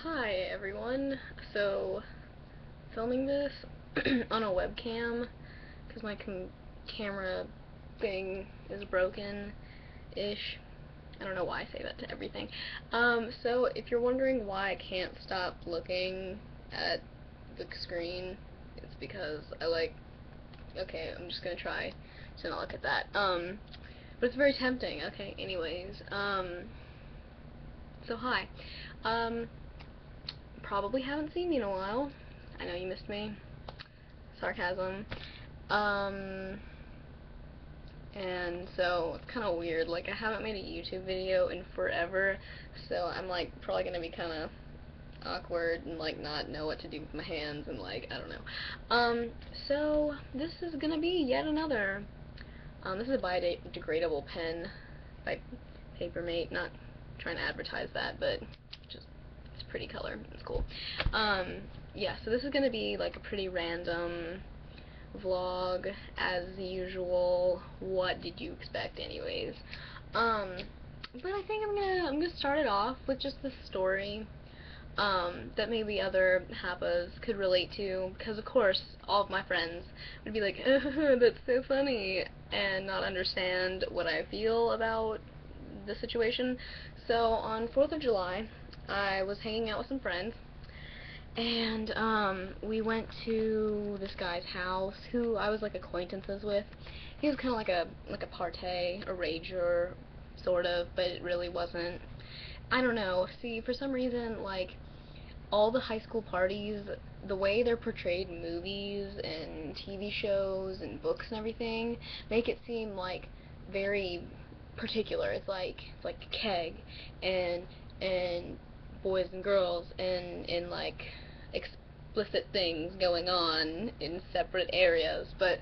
Hi everyone. So, filming this on a webcam because my camera thing is broken-ish. I don't know why I say that to everything. So if you're wondering why I can't stop looking at the screen, it's because okay, I'm just gonna try to not look at that. But it's very tempting. Okay, anyways, so hi. Um, Probably haven't seen me in a while. I know you missed me. Sarcasm. Um, and so it's kind of weird. Like, I haven't made a YouTube video in forever, so I'm like probably gonna be kind of awkward and like not know what to do with my hands and like I don't know. So this is gonna be yet another. This is a biodegradable pen by Papermate. Not trying to advertise that, but just it's a pretty color. It's cool. Yeah, so this is gonna be like a pretty random vlog as usual. What did you expect, anyways? But I think I'm gonna start it off with just the story that maybe other hapas could relate to, because of course all of my friends would be like, that's so funny, and not understand what I feel about the situation. So on 4th of July, I was hanging out with some friends, and we went to this guy's house who I was like acquaintances with. He was kind of like a partay, a rager, sort of, but it really wasn't. I don't know. See, for some reason, like, all the high school parties, the way they're portrayed in movies and TV shows and books and everything, make it seem like very particular. It's like a keg and boys and girls and like explicit things going on in separate areas. But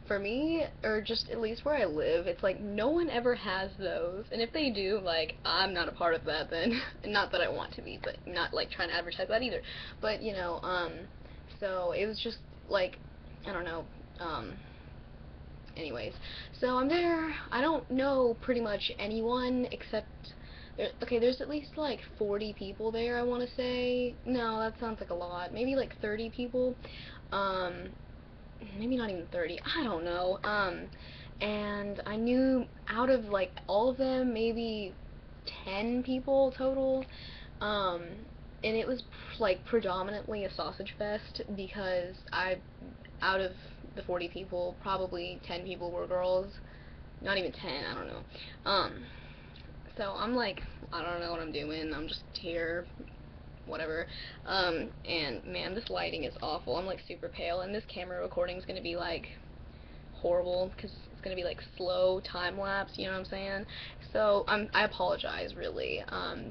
for me, or just at least where I live, it's like no one ever has those, and if they do, like, I'm not a part of that then. Not that I want to be, but not like trying to advertise that either. But you know, so it was just like, I don't know, anyways, so I'm there. I don't know pretty much anyone except okay, there's at least like 40 people there, I want to say. No, that sounds like a lot. Maybe like 30 people. Um, Maybe not even 30, I don't know. And I knew out of like all of them, maybe 10 people total. Um, and it was like predominantly a sausage fest because out of the 40 people, probably 10 people were girls. Not even 10, I don't know. So I'm like, I don't know what I'm doing. I'm just here, whatever. And man, this lighting is awful. I'm like super pale, and this camera recording is gonna be like horrible because it's gonna be like slow time lapse. You know what I'm saying? So I apologize really,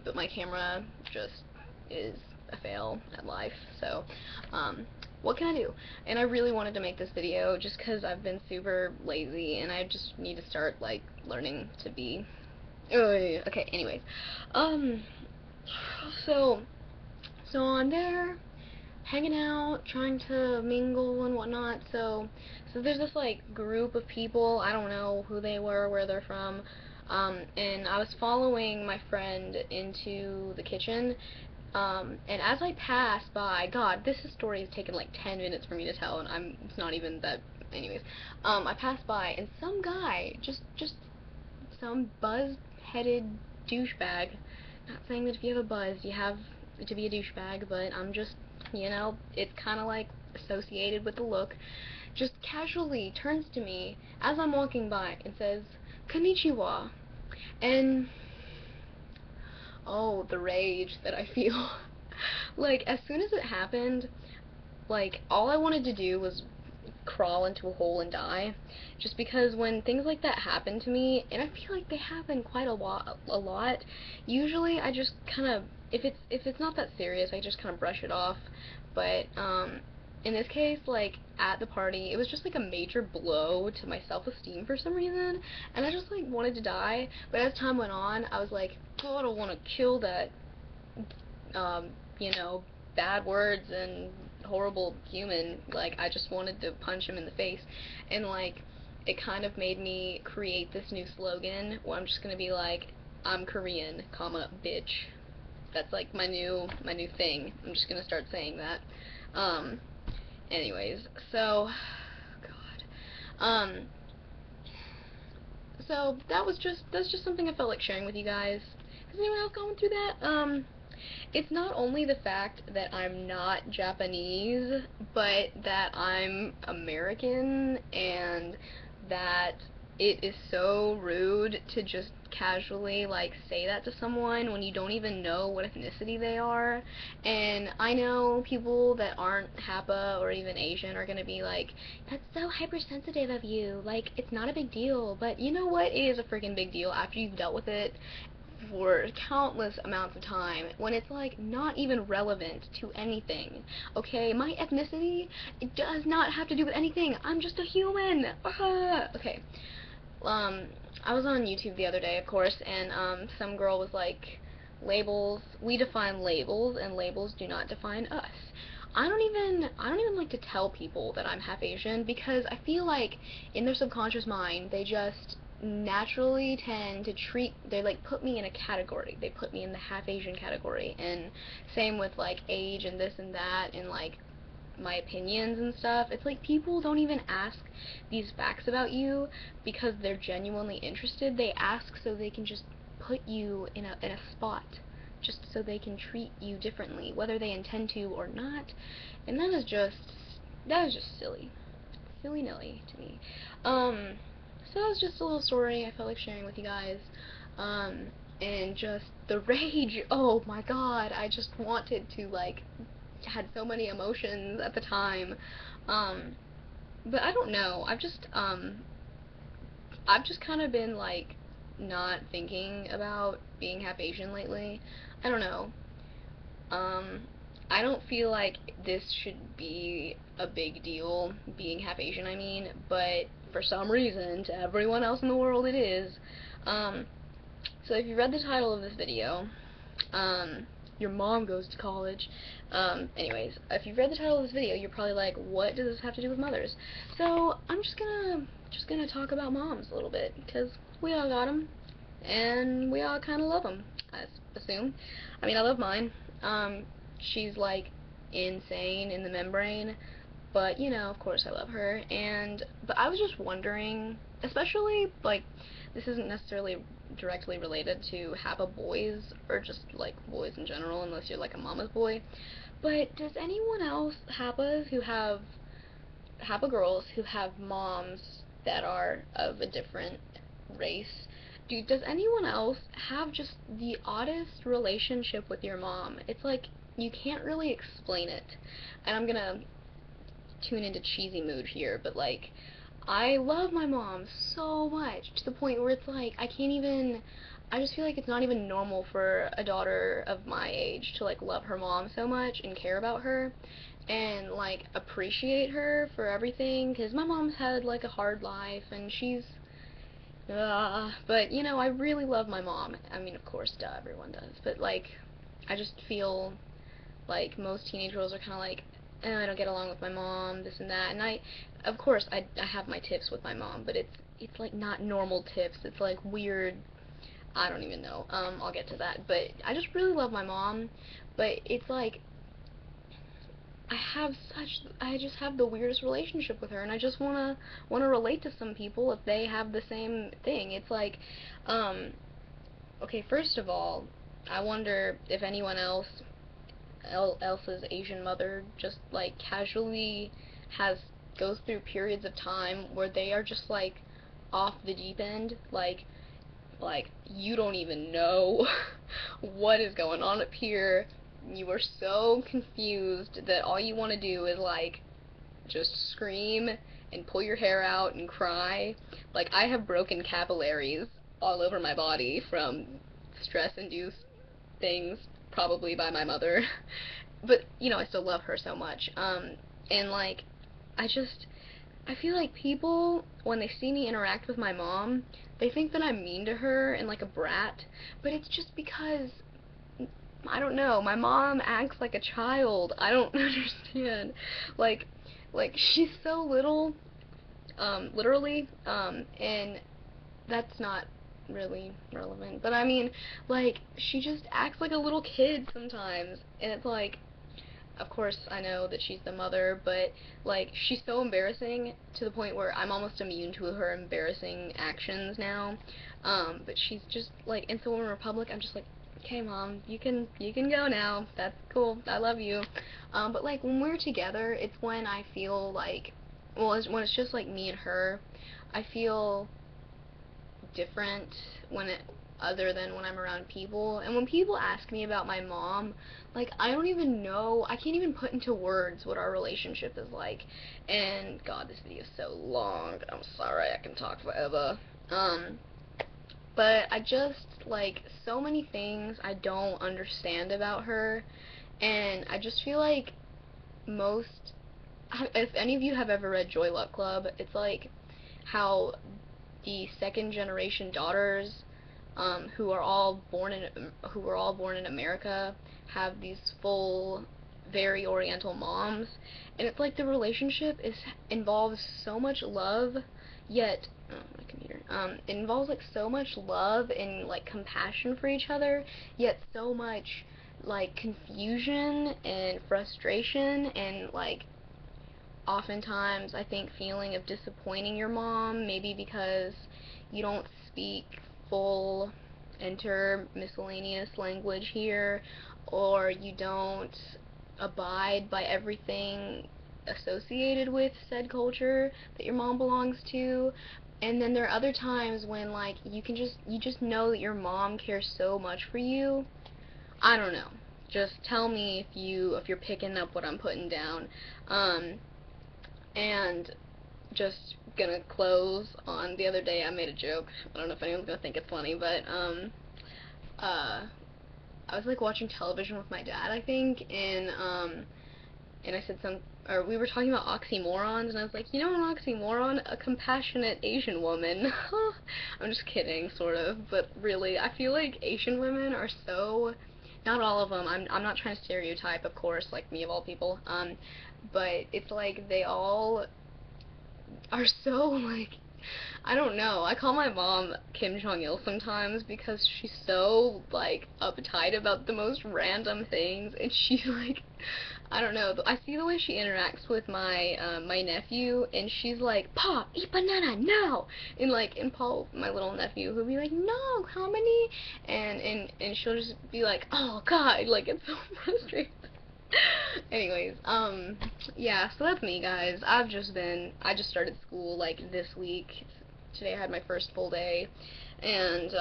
but my camera just is a fail at life. So, what can I do? And I really wanted to make this video just because I've been super lazy, and I just need to start like learning to be. Okay. Anyways, um, so I'm there hanging out, trying to mingle and whatnot. So there's this like group of people. I don't know who they were, where they're from. And I was following my friend into the kitchen. And as I passed by, God, this story has taken like 10 minutes for me to tell, and it's not even that. Anyways, I passed by, and some guy, just some buzz-headed douchebag. Not saying that if you have a buzz, you have to be a douchebag, but I'm just, it's kind of like associated with the look. Just casually turns to me as I'm walking by and says, "Konnichiwa." And oh, the rage that I feel. Like, as soon as it happened, like, all I wanted to do was crawl into a hole and die, just because when things like that happen to me, and I feel like they happen quite a lot, usually I just kind of, if it's not that serious, I just kind of brush it off. But in this case, like, at the party, it was just like a major blow to my self-esteem for some reason, and I just like wanted to die. But as time went on, I was like, oh, I don't want to kill that um, you know, bad words and horrible human. Like, I just wanted to punch him in the face. And, like, it kind of made me create this new slogan where I'm just gonna be like, I'm Korean, comma, bitch. That's like my new thing. I'm just gonna start saying that. Anyways, so God. So that's just something I felt like sharing with you guys. Has anyone else gone through that? It's not only the fact that I'm not Japanese, but that I'm American, and that it is so rude to just casually, like, say that to someone when you don't even know what ethnicity they are. And I know people that aren't Hapa or even Asian are gonna be like, that's so hypersensitive of you, like, it's not a big deal. But you know what is a freaking big deal after you've dealt with it for countless amounts of time, when it's like not even relevant to anything. Okay, my ethnicity, it does not have to do with anything. I'm just a human. Okay. I was on YouTube the other day, of course, and some girl was like, labels, we define labels, and labels do not define us. I don't even like to tell people that I'm half Asian, because I feel like in their subconscious mind they just naturally tend to they like put me in a category. They put me in the half Asian category, and same with like age and this and that, and like my opinions and stuff. It's like people don't even ask these facts about you because they're genuinely interested. They ask so they can just put you in a spot, just so they can treat you differently, whether they intend to or not. And that is just silly. Silly-nilly to me. So that was just a little story I felt like sharing with you guys. And just the rage, oh my god, I just wanted to, like, had so many emotions at the time. But I don't know, I've just kind of been, like, not thinking about being half Asian lately. I don't know. I don't feel like this should be a big deal, being half Asian, I mean, but for some reason, to everyone else in the world it is. So if you read the title of this video, your mom goes to college. Anyways, if you've read the title of this video, you're probably like, what does this have to do with mothers? So I'm just gonna talk about moms a little bit, because we all got them, and we all kind of love them, I assume. I mean, I love mine. She's like insane in the membrane, but you know, of course I love her. But I was just wondering, especially, like, this isn't necessarily directly related to Hapa boys, or just like boys in general, unless you're like a mama's boy, but does anyone else, Hapas who have Hapa girls who have moms that are of a different race, does anyone else have just the oddest relationship with your mom? It's like, you can't really explain it. And I'm gonna tune into cheesy mood here, but like, I love my mom so much, to the point where it's like, I just feel like it's not even normal for a daughter of my age to like love her mom so much and care about her and like appreciate her for everything, because my mom's had like a hard life and she's but you know, I really love my mom. I mean, of course, duh, everyone does, but like, I just feel like most teenage girls are kind of like, I don't get along with my mom, this and that. And of course, I have my tiffs with my mom, but it's like not normal tiffs. It's like weird. I don't even know. I'll get to that. But I just really love my mom. But it's like, I just have the weirdest relationship with her, and I just wanna relate to some people if they have the same thing. It's like, okay, first of all, I wonder if anyone else's Asian mother just like casually goes through periods of time where they are just like off the deep end, like you don't even know what is going on up here. You are so confused that all you want to do is like just scream and pull your hair out and cry. Like, I have broken capillaries all over my body from stress-induced things, probably by my mother. But, you know, I still love her so much. And like, I feel like people, when they see me interact with my mom, they think that I'm mean to her and like a brat, but it's just because, I don't know, my mom acts like a child. I don't understand. Like, she's so little, literally, and that's not really relevant. But I mean, like, she just acts like a little kid sometimes, and it's like, of course, I know that she's the mother, but, like, she's so embarrassing to the point where I'm almost immune to her embarrassing actions now. But she's just, like, and so when we're in public, I'm just like, okay, Mom, you can go now. That's cool. I love you. But, like, when we're together, it's when I feel like, well, when it's just, like, me and her, I feel different other than when I'm around people. And when people ask me about my mom, like, I don't even know, I can't even put into words what our relationship is like. And God, this video is so long. I'm sorry, I can talk forever. But I just, like, so many things I don't understand about her, and I just feel like if any of you have ever read Joy Luck Club, it's like how the second generation daughters, who are all born in America, have these full, very oriental moms, and it's like the relationship involves so much love, yet my computer, it involves like so much love and like compassion for each other, yet so much like confusion and frustration, and like oftentimes I think feeling of disappointing your mom, maybe because you don't speak full miscellaneous language here, or you don't abide by everything associated with said culture that your mom belongs to. And then there are other times when like you just know that your mom cares so much for you. I don't know. Just tell me if you're picking up what I'm putting down. And just gonna close on the other day I made a joke. I don't know if anyone's gonna think it's funny, but I was like watching television with my dad, I think, and I said or we were talking about oxymorons, and I was like, you know an oxymoron? A compassionate Asian woman. I'm just kidding, sort of, but really, I feel like Asian women are so, not all of them, I'm not trying to stereotype, of course, like me of all people, but it's like they all are so, like, I don't know. I call my mom Kim Jong-il sometimes because she's so, like, uptight about the most random things, and she's, like, I don't know. I see the way she interacts with my nephew, and she's like, "Pa, eat banana now!" And Paul, my little nephew, he'll be like, "No, how many?" And she'll just be like, "Oh, God," like, it's so frustrating. Anyways, yeah, so that's me, guys. I just started school, like, this week. Today I had my first full day, and,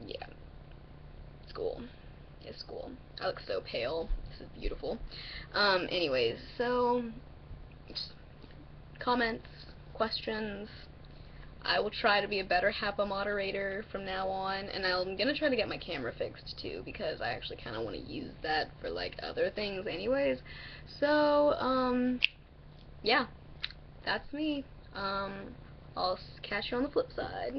yeah, school. It's school. I look so pale. This is beautiful. Anyways, so, just comments, questions. I will try to be a better HAPA moderator from now on, and I'm gonna try to get my camera fixed too, because I actually kind of want to use that for like other things anyways. So, yeah, that's me. I'll catch you on the flip side.